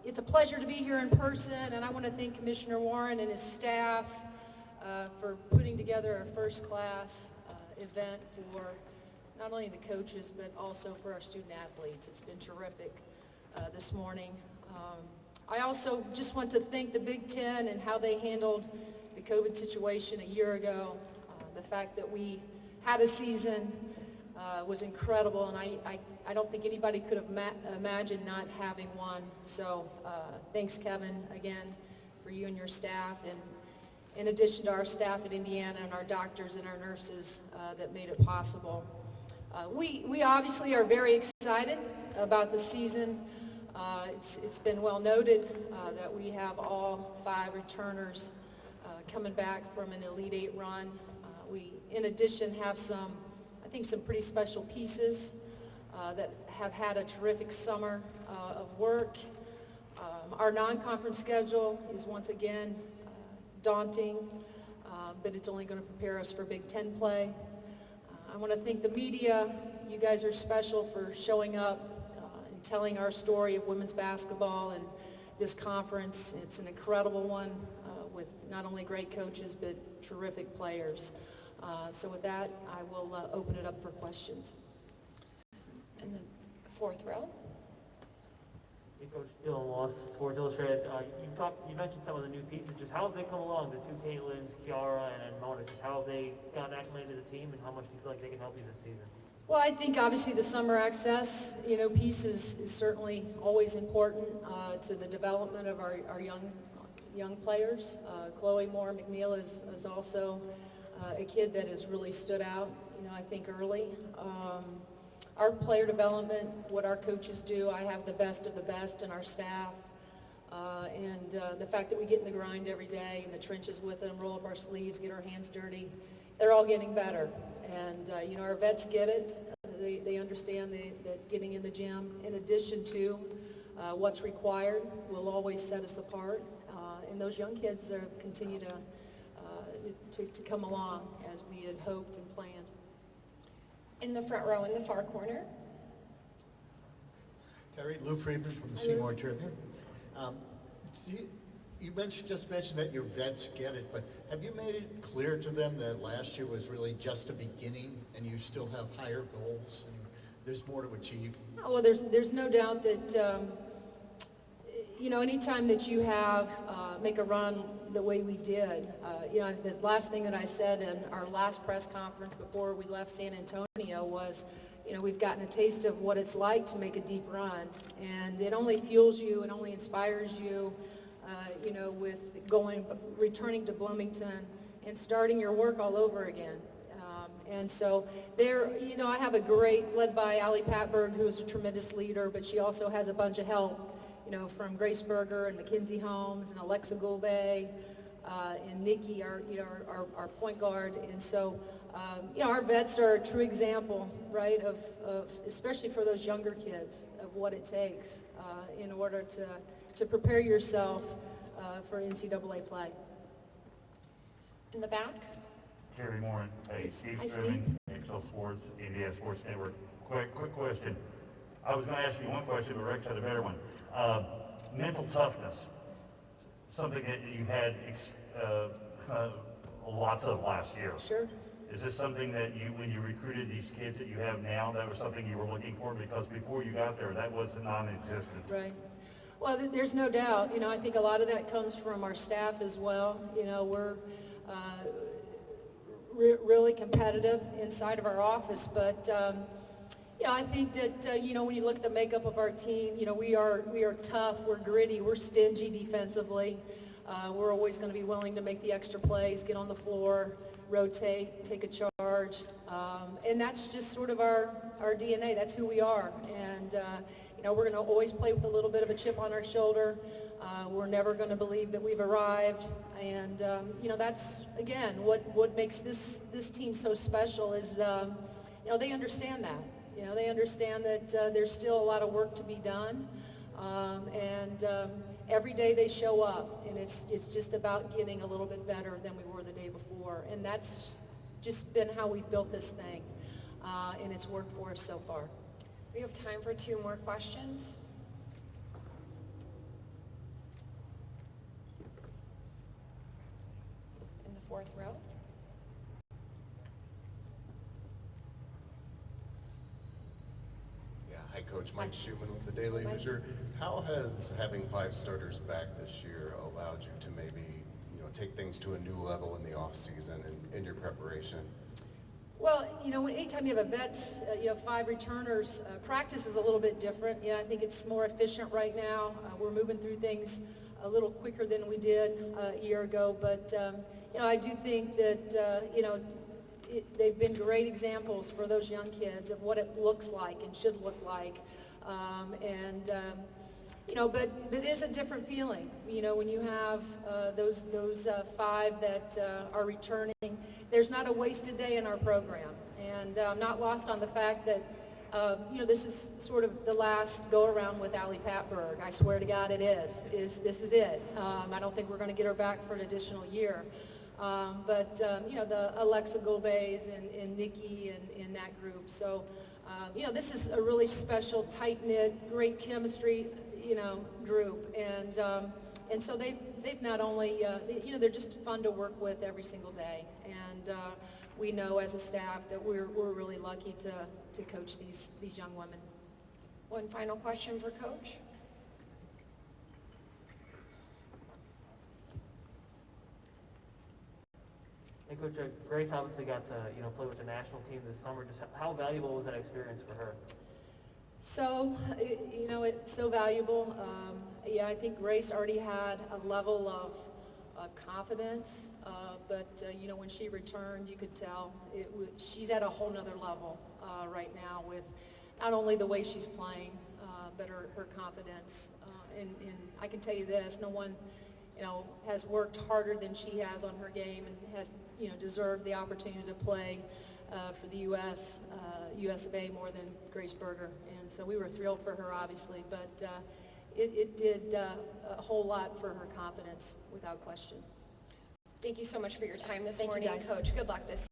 It's a pleasure to be here in person, and I want to thank Commissioner Moren and his staff for putting together a first-class event for not only the coaches, but also for our student athletes. It's been terrific this morning. I also just want to thank the Big Ten and how they handled the COVID situation a year ago. The fact that we had a season was incredible, and I don't think anybody could have imagined not having one. So thanks, Kevin, again, for you and your staff, and in addition to our staff at Indiana and our doctors and our nurses that made it possible. We obviously are very excited about the season. It's been well noted that we have all 5 returners coming back from an Elite 8 run. We, in addition, have some pretty special pieces that have had a terrific summer of work. Our non-conference schedule is once again daunting, but it's only going to prepare us for Big Ten play. I want to thank the media. You guys are special for showing up and telling our story of women's basketball and this conference. It's an incredible one with not only great coaches, but terrific players. So with that, I will open it up for questions. And the 4th row. Hey, Coach Dylan Loss, Sports Illustrated. You mentioned some of the new pieces. Just how have they come along? The 2 Caitlins, Kiara, and Mona. Just how have they gotten acclimated to the team, and how much do you feel like they can help you this season? Well, I think obviously the summer access, piece is certainly always important to the development of our young players. Chloe Moore McNeil is also a kid that has really stood out, I think early. Our player development, what our coaches do, I have the best of the best in our staff. And the fact that we get in the grind every day, in the trenches with them, roll up our sleeves, get our hands dirty, they're all getting better. And, our vets get it. They understand that getting in the gym, in addition to what's required, will always set us apart. And those young kids continue to come along as we had hoped and planned. In the front row in the far corner. Teri, Lou Friedman from the Seymour Tribune. You just mentioned that your vets get it, but have you made it clear to them that last year was really just a beginning and you still have higher goals and there's more to achieve? Oh, well, there's no doubt that, anytime that you have make a run the way we did, the last thing that I said in our last press conference before we left San Antonio was, we've gotten a taste of what it's like to make a deep run, and it only fuels you, it only inspires you, with returning to Bloomington and starting your work all over again. And so there, I have a great, led by Allie Patberg, who is a tremendous leader, but she also has a bunch of help, from Grace Berger and Mackenzie Holmes and Alexa Goulbe and Nikki, our point guard. And so, our vets are a true example, right, of especially for those younger kids, of what it takes in order to prepare yourself for NCAA play. In the back. Teri Moren. Hey, Steve Hi, Strimming, Excel Sports, Indiana Sports Network. Quick question. I was going to ask you one question, but Rex had a better one. Mental toughness, something that you had lots of last year. Sure. Is this something that when you recruited these kids that you have now, that was something you were looking for? Because before you got there, that was non-existent. Right. Well, there's no doubt. I think a lot of that comes from our staff as well. We're really competitive inside of our office, but I think that when you look at the makeup of our team, we are tough, we're gritty, we're stingy defensively. We're always going to be willing to make the extra plays, get on the floor, rotate, take a charge, and that's just sort of our DNA. That's who we are, and we're going to always play with a little bit of a chip on our shoulder. We're never going to believe that we've arrived, and that's again what makes this team so special is they understand that. They understand that there's still a lot of work to be done, and every day they show up, and it's just about getting a little bit better than we were the day before, and that's just been how we've built this thing, and it's worked for us so far. We have time for 2 more questions. fourth row. Yeah, hi Coach, Mike Schumann with the Daily Hoosier. How has having 5 starters back this year allowed you to maybe, take things to a new level in the off season and in your preparation? Well, anytime you have a vets, 5 returners, practice is a little bit different. Yeah, I think it's more efficient right now. We're moving through things a little quicker than we did a year ago, but I do think that they've been great examples for those young kids of what it looks like and should look like, but it is a different feeling, when you have those 5 that are returning. There's not a wasted day in our program, and I'm not lost on the fact that this is sort of the last go-around with Allie Patberg. I swear to God it is. This is it. I don't think we're going to get her back for an additional year. But the Alexa Gobes and Nikki and that group. So, this is a really special, tight-knit, great chemistry, group. And so they've not only, they're just fun to work with every single day. And we know as a staff that we're really lucky to coach these young women. One final question for Coach. Hey, Coach, Grace obviously got to play with the national team this summer. Just how valuable was that experience for her? So, it's so valuable. I think Grace already had a level of confidence, but when she returned, you could tell she's at a whole nother level right now with not only the way she's playing, but her confidence. And I can tell you this: no one, has worked harder than she has on her game and has, deserved the opportunity to play for the US of A more than Grace Berger. And so we were thrilled for her, obviously, but it did a whole lot for her confidence, without question. Thank you so much for your time this Thank you, morning, guys. Coach. Good luck this